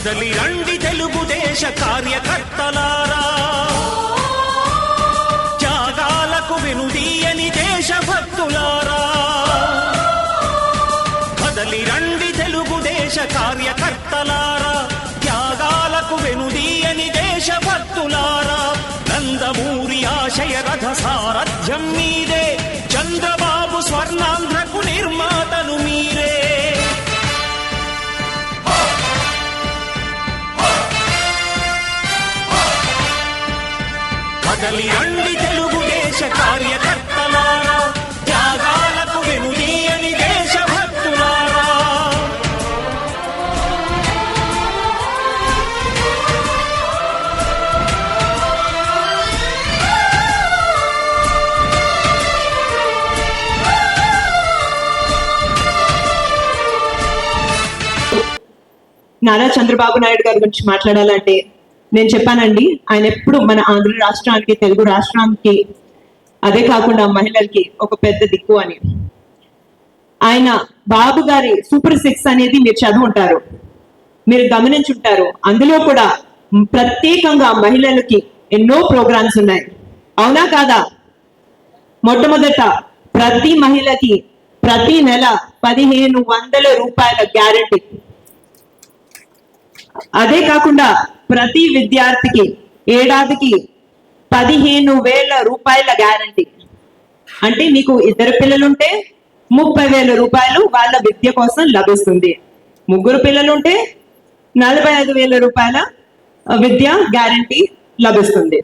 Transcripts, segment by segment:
కదలి రండి తెలుగుదేశ కార్యకర్తలారా, త్యాగాలకు వెనుదీయని దేశభక్తులారా. కదలి రండి తెలుగుదేశ కార్యకర్తలారా, త్యాగాలకు వెనుదీయని దేశభక్తులారా. నందమూరి ఆశయ రథ సారథ్యం మీదే, చంద్రబాబు స్వర్ణాంధ్రకు నిర్మాతలు మీరే. కదలి రండి తెలుగుదేశ కార్యకర్తలారా, త్యాగాలకు వెనుదీయని దేశభక్తులారా. నారా చంద్రబాబు నాయుడు గారి గురించి మాట్లాడాలంటే నేను చెప్పానండి, ఆయన ఎప్పుడు మన ఆంధ్ర రాష్ట్రానికి, తెలుగు రాష్ట్రానికి, అదే కాకుండా మహిళలకి ఒక పెద్ద దిక్కు అని. ఆయన బాబు గారి సూపర్ 6 అనేది మీరు చదువుంటారు, మీరు గమనించుంటారు. అందులో కూడా ప్రత్యేకంగా మహిళలకి ఎన్నో ప్రోగ్రామ్స్ ఉన్నాయి, అవునా కాదా? మొట్టమొదట ప్రతి మహిళకి ప్రతి నెల 1500 రూపాయల గ్యారెంటీ. అదే కాకుండా ప్రతి విద్యార్థికి ఏడాదికి 15,000 రూపాయల గ్యారంటీ. అంటే మీకు 2 పిల్లలుంటే 30,000 రూపాయలు వాళ్ళ విద్య కోసం లభిస్తుంది. 3 పిల్లలుంటే 45,000 రూపాయల విద్య గ్యారంటీ లభిస్తుంది.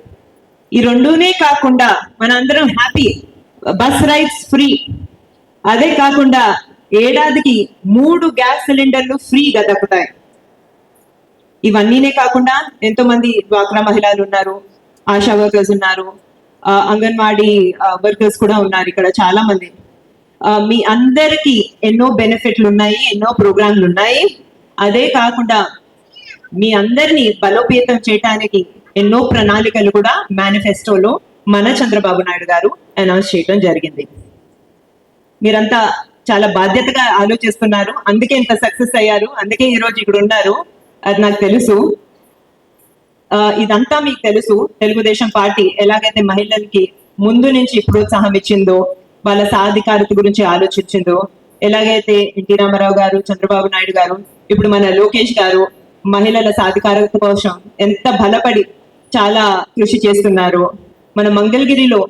ఈ రెండునే కాకుండా మనందరం హ్యాపీ, బస్ రైడ్స్ ఫ్రీ. అదే కాకుండా ఏడాదికి 3 గ్యాస్ సిలిండర్లు ఫ్రీగా దక్కుతాయి. ఇవన్నీనే కాకుండా ఎంతో మంది డ్వాక్రా మహిళలు ఉన్నారు, ఆశా వర్కర్స్ ఉన్నారు, అంగన్వాడీ వర్కర్స్ కూడా ఉన్నారు ఇక్కడ చాలా మంది. మీ అందరికీ ఎన్నో బెనిఫిట్లు ఉన్నాయి, ఎన్నో ప్రోగ్రాంలు ఉన్నాయి. అదే కాకుండా మీ అందరినీ బలోపేతం చేయడానికి ఎన్నో ప్రణాళికలు కూడా మేనిఫెస్టోలో మన చంద్రబాబు నాయుడు గారు అనౌన్స్ చేయడం జరిగింది. మీరంతా చాలా బాధ్యతగా ఆలోచిస్తున్నారు, అందుకే ఇంత సక్సెస్ అయ్యారు, అందుకే ఈరోజు ఇక్కడ ఉన్నారు. అది నాకు తెలుసు. ఇదంతా మీకు తెలుసు. తెలుగుదేశం పార్టీ ఎలాగైతే మహిళలకి ముందు నుంచి ప్రోత్సాహం ఇచ్చిందో, వాళ్ళ సాధికారత గురించి ఆలోచించిందో, ఎలాగైతే ఎన్టీ రామారావు గారు, చంద్రబాబు నాయుడు గారు, ఇప్పుడు మన లోకేష్ గారు మహిళల సాధికారత కోసం ఎంత బలపడి చాలా కృషి చేస్తున్నారు. మన మంగళగిరిలో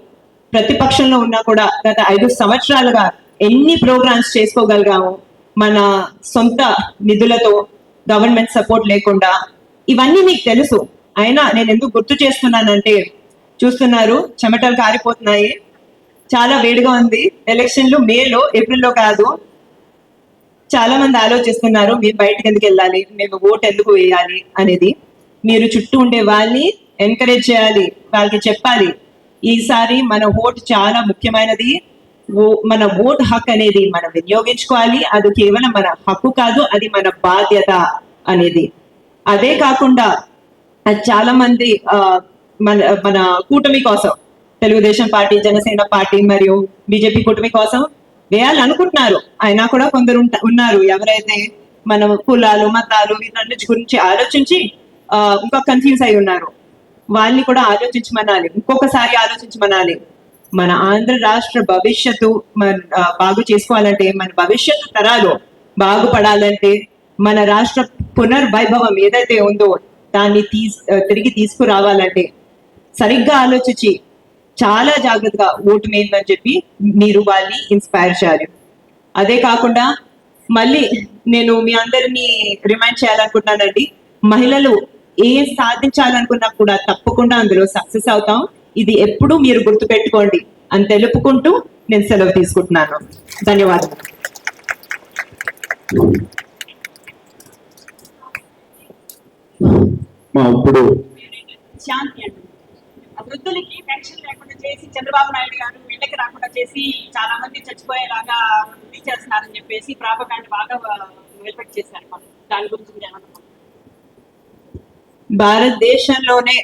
ప్రతిపక్షంలో ఉన్నా కూడా గత 5 సంవత్సరాలుగా ఎన్ని ప్రోగ్రామ్స్ చేసుకోగలిగాము మన సొంత నిధులతో, గవర్నమెంట్ సపోర్ట్ లేకుండా. ఇవన్నీ మీకు తెలుసు. అయినా నేను ఎందుకు గుర్తు చేస్తున్నానంటే, చూస్తున్నారు చెమటలు కారిపోతున్నాయి, చాలా వేడిగా ఉంది. ఎలక్షన్లు మేలో, ఏప్రిల్లో కాదు. చాలా మంది ఆలోచిస్తున్నారు మేము బయటకు ఎందుకు వెళ్ళాలి, మేము ఓటు ఎందుకు వేయాలి అనేది. మీరు చుట్టూ ఉండే వాళ్ళని ఎంకరేజ్ చేయాలి, వాళ్ళకి చెప్పాలి ఈసారి మన ఓటు చాలా ముఖ్యమైనది, మన ఓటు హక్కు అనేది మనం వినియోగించుకోవాలి. అది కేవలం మన హక్కు కాదు, అది మన బాధ్యత అనేది. అదే కాకుండా చాలా మంది మన కూటమి కోసం, తెలుగుదేశం పార్టీ, జనసేన పార్టీ మరియు బీజేపీ కూటమి కోసం వేయాలనుకుంటున్నారు. అయినా కూడా కొందరు ఉన్నారు ఎవరైతే మన కులాలు, మతాలు వీటన్నిటి గురించి ఆలోచించి ఇంకా కన్ఫ్యూజ్ అయి ఉన్నారు. వాళ్ళని కూడా ఆలోచించమనాలి, ఇంకొకసారి ఆలోచించమనాలి. మన ఆంధ్ర రాష్ట్ర భవిష్యత్తు బాగు చేసుకోవాలంటే, మన భవిష్యత్తు తరాలు బాగుపడాలంటే, మన రాష్ట్ర పునర్వైభవం ఏదైతే ఉందో దాన్ని తిరిగి తీసుకురావాలంటే సరిగ్గా ఆలోచించి చాలా జాగ్రత్తగా ఓటు వేయండి చెప్పి మీరు వాళ్ళని ఇన్స్పైర్ చేయాలి. అదే కాకుండా మళ్ళీ నేను మీ అందరినీ రిమైండ్ చేయాలనుకుంటున్నానండి, మహిళలు ఏం సాధించాలనుకున్నా కూడా తప్పకుండా అందులో సక్సెస్ అవుతాం. ఇది ఎప్పుడూ మీరు గుర్తుపెట్టుకోండి అని తెలుపుకుంటూ నేను సెలవు తీసుకుంటున్నాను. ధన్యవాదాలు. ఇప్పుడు శాంతి అండి, వృద్ధులకి పెన్షన్ లేకుండా చేసి చంద్రబాబు నాయుడు గారు ఇళ్ళకి రాకుండా చేసి చాలా మంది చచ్చిపోయేలాగా చేస్తున్నారని చెప్పేసి ప్రాపగాండ బాగా వెల్పెట్ చేశారు. దాని గురించి భారతదేశంలోనే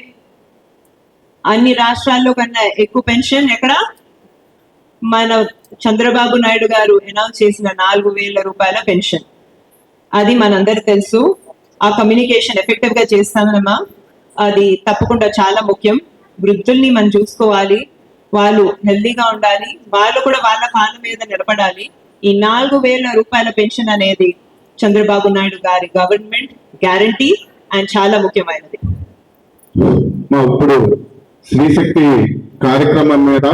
అన్ని రాష్ట్రాల్లో కన్నా ఎక్కువ పెన్షన్ ఎక్కడ? మన చంద్రబాబు నాయుడు గారు అనౌన్స్ చేసిన 4,000 రూపాయల పెన్షన్. అది మనందరికి తెలుసు. ఆ కమ్యూనికేషన్ ఎఫెక్టివ్ గా చేస్తామమ్మా, అది తప్పకుండా చాలా ముఖ్యం. వృద్ధుల్ని మనం చూసుకోవాలి, వాళ్ళు హెల్దీగా ఉండాలి, వాళ్ళు కూడా వాళ్ళ కాళ్ళ మీద నిలబడాలి. ఈ 4,000 రూపాయల పెన్షన్ అనేది చంద్రబాబు నాయుడు గారి గవర్నమెంట్ గ్యారంటీ అండ్ చాలా ముఖ్యమైనది. ఇప్పుడు శ్రీశక్తి కార్యక్రమం మీద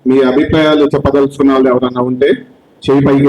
మీ అభిప్రాయాలు చెప్పదలుచుకున్న వాళ్ళు ఎవరన్నా ఉంటే చేయి పైకి